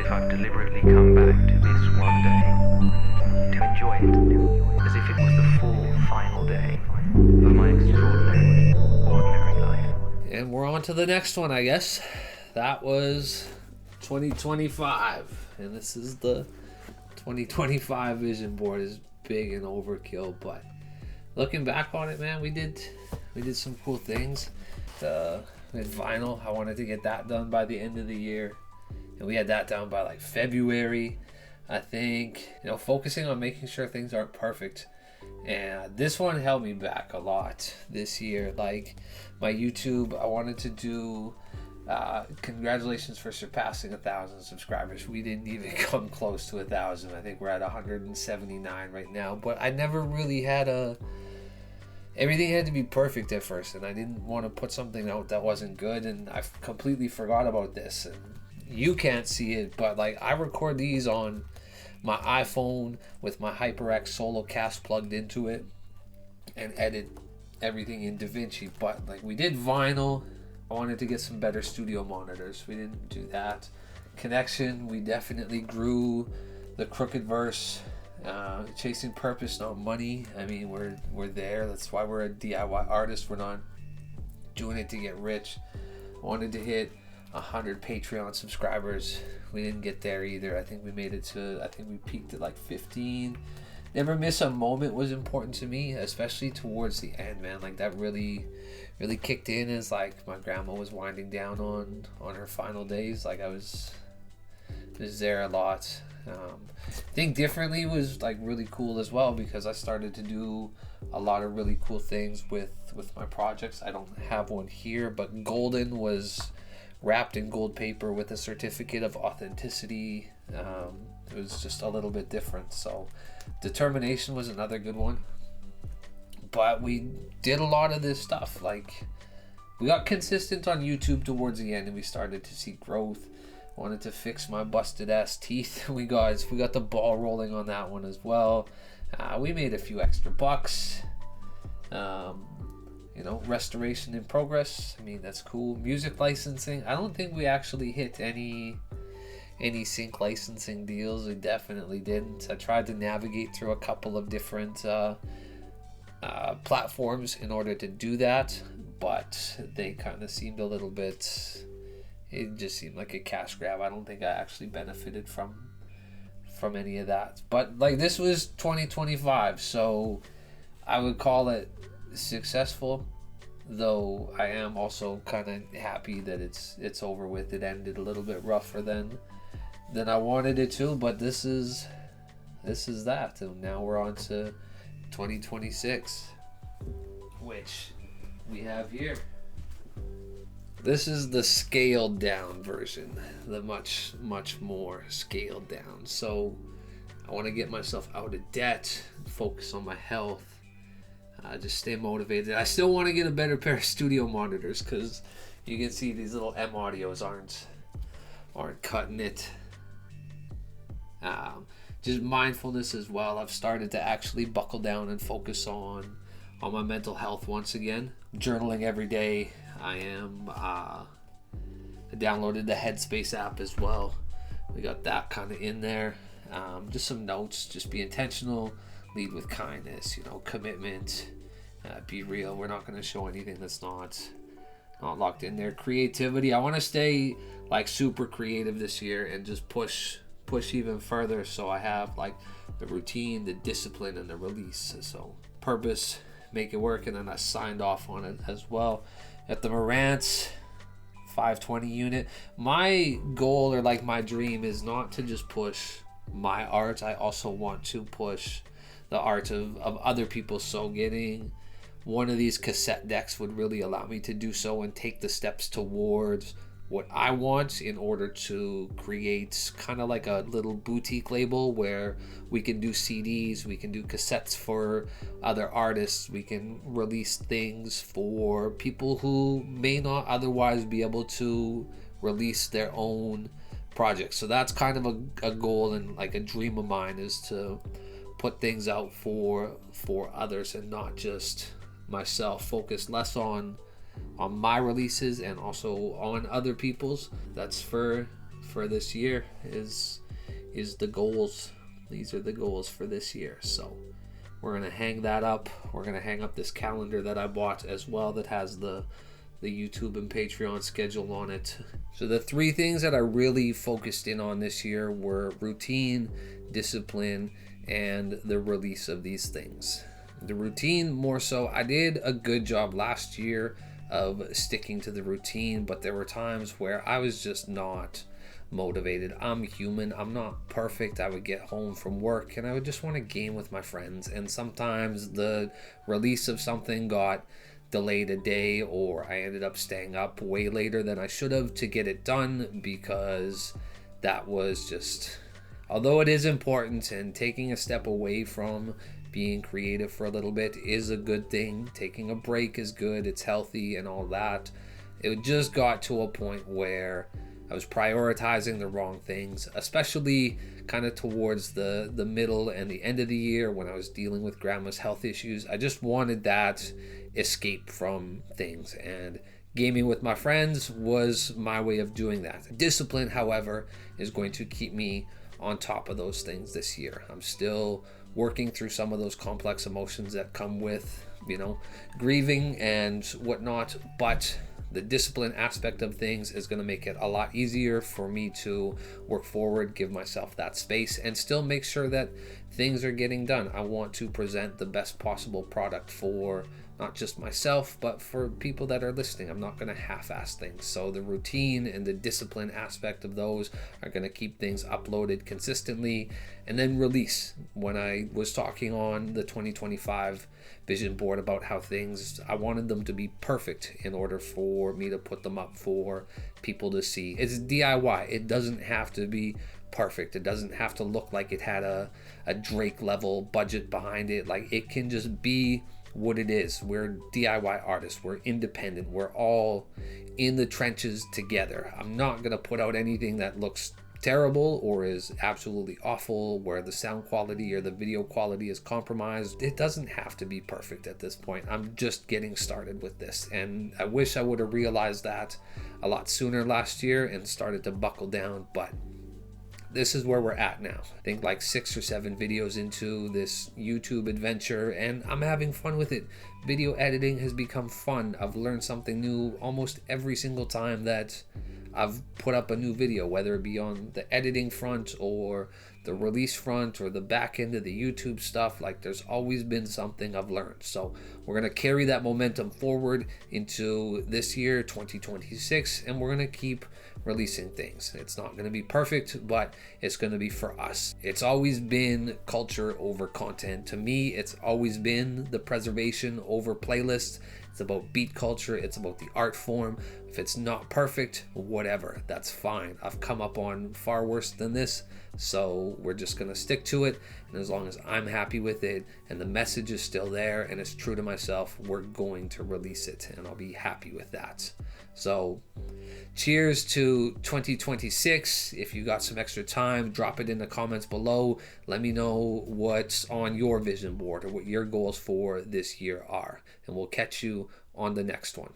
I've deliberately come back to this one day to enjoy it as if it was the full final day of my extraordinary, ordinary life. And we're on to the next one, I guess. That was 2025. And this is the 2025 vision board. Is big and overkill, but looking back on it, man, we did some cool things. With vinyl, I wanted to get that done by the end of the year, and we had that done by like February, I think. Focusing on making sure things aren't perfect, and this one held me back a lot this year. Like my YouTube, I wanted to do congratulations for surpassing 1,000 subscribers. We didn't even come close to 1,000. I think we're at 179 right now, but I never really had everything had to be perfect at first, and I didn't want to put something out that wasn't good, and I completely forgot about this. And you can't see it, but like I record these on my iPhone with my HyperX Solo Cast plugged into it and edit everything in DaVinci. But like we did vinyl. I wanted to get some better studio monitors. We didn't do that. Connection, we definitely grew. The crookedverse, chasing purpose, not money. I mean, we're there. That's why we're a DIY artist. We're not doing it to get rich. I wanted to hit 100 Patreon subscribers. We didn't get there either. I think we peaked at like 15. Never miss a moment was important to me, especially towards the end, man. Like that really kicked in as like my grandma was winding down on her final days. Like I was there a lot. Think differently was like really cool as well, because I started to do a lot of really cool things with my projects. I don't have one here, but Golden was wrapped in gold paper with a certificate of authenticity. It was just a little bit different. So Determination was another good one. But we did a lot of this stuff. Like we got consistent on YouTube towards the end, and we started to see growth. Wanted to fix my busted ass teeth. We got the ball rolling on that one as well. We made a few extra bucks. Restoration in progress. I mean, that's cool. Music licensing. I don't think we actually hit any sync licensing deals. We definitely didn't. I tried to navigate through a couple of different platforms in order to do that, but they kind of seemed a little bit. It just seemed like a cash grab. I don't think I actually benefited from any of that. But like this was 2025, so I would call it successful. Though I am also kind of happy that it's over with. It ended a little bit rougher than I wanted it to, but this is that, and now we're on to 2026, which we have here. This is the scaled down version, the much more scaled down. So I want to get myself out of debt, focus on my health, just stay motivated. I still want to get a better pair of studio monitors, because you can see these little M audios aren't cutting it. Just mindfulness as well. I've started to actually buckle down and focus on my mental health once again. Journaling every day. I downloaded the Headspace app as well. We got that kind of in there. Just some notes. Just be intentional. Lead with kindness. Commitment. Be real. We're not going to show anything that's not locked in there. Creativity. I want to stay like super creative this year and just push even further, so I have like the routine, the discipline, and the release. So purpose, make it work, and then I signed off on it as well. At the Marantz 520 unit, my goal, or like my dream, is not to just push my art. I also want to push the art of other people. So getting one of these cassette decks would really allow me to do so and take the steps towards what I want, in order to create kind of like a little boutique label where we can do CDs, we can do cassettes for other artists, we can release things for people who may not otherwise be able to release their own projects. So that's kind of a goal and like a dream of mine, is to put things out for others and not just myself. Focus less on my releases and also on other people's. That's for for this year is the goals. These are the goals for this year. So we're gonna hang that up. We're gonna hang up this calendar that I bought as well that has the YouTube and Patreon schedule on it. So the 3 things that I really focused in on this year were routine, discipline, and the release of these things. The routine more so, I did a good job last year of sticking to the routine, but there were times where I was just not motivated. I'm human, I'm not perfect. I would get home from work and I would just want to game with my friends, and sometimes the release of something got delayed a day, or I ended up staying up way later than I should have to get it done, because that was just, although it is important and taking a step away from being creative for a little bit is a good thing, taking a break is good, it's healthy and all that, it just got to a point where I was prioritizing the wrong things, especially kind of towards the middle and the end of the year when I was dealing with grandma's health issues. I just wanted that escape from things, and gaming with my friends was my way of doing that. Discipline, however, is going to keep me on top of those things this year. I'm still working through some of those complex emotions that come with, grieving and whatnot, but the discipline aspect of things is going to make it a lot easier for me to work forward, give myself that space, and still make sure that things are getting done. I want to present the best possible product for not just myself, but for people that are listening. I'm not going to half-ass things. So the routine and the discipline aspect of those are going to keep things uploaded consistently. And then release. When I was talking on the 2025 vision board about how things, I wanted them to be perfect in order for me to put them up for people to see. It's DIY. It doesn't have to be perfect. It doesn't have to look like it had a Drake level budget behind it. Like, it can just be what it is. We're DIY artists. We're independent. We're all in the trenches together. I'm not going to put out anything that looks terrible or is absolutely awful, where the sound quality or the video quality is compromised. It doesn't have to be perfect at this point. I'm just getting started with this, and I wish I would have realized that a lot sooner last year and started to buckle down, but this is where we're at now. I think like 6 or 7 videos into this YouTube adventure, and I'm having fun with it. Video editing has become fun. I've learned something new almost every single time that I've put up a new video, whether it be on the editing front or the release front or the back end of the YouTube stuff. Like, there's always been something I've learned. So we're going to carry that momentum forward into this year, 2026, and we're going to keep releasing things. It's not going to be perfect, but it's going to be for us. It's always been culture over content. To me, it's always been the preservation over playlist. It's about beat culture. It's about the art form. If it's not perfect, whatever, that's fine. I've come up on far worse than this, so we're just going to stick to it. And as long as I'm happy with it and the message is still there and it's true to myself, we're going to release it, and I'll be happy with that. So cheers to 2026. If you got some extra time, drop it in the comments below. Let me know what's on your vision board or what your goals for this year are, and we'll catch you on the next one.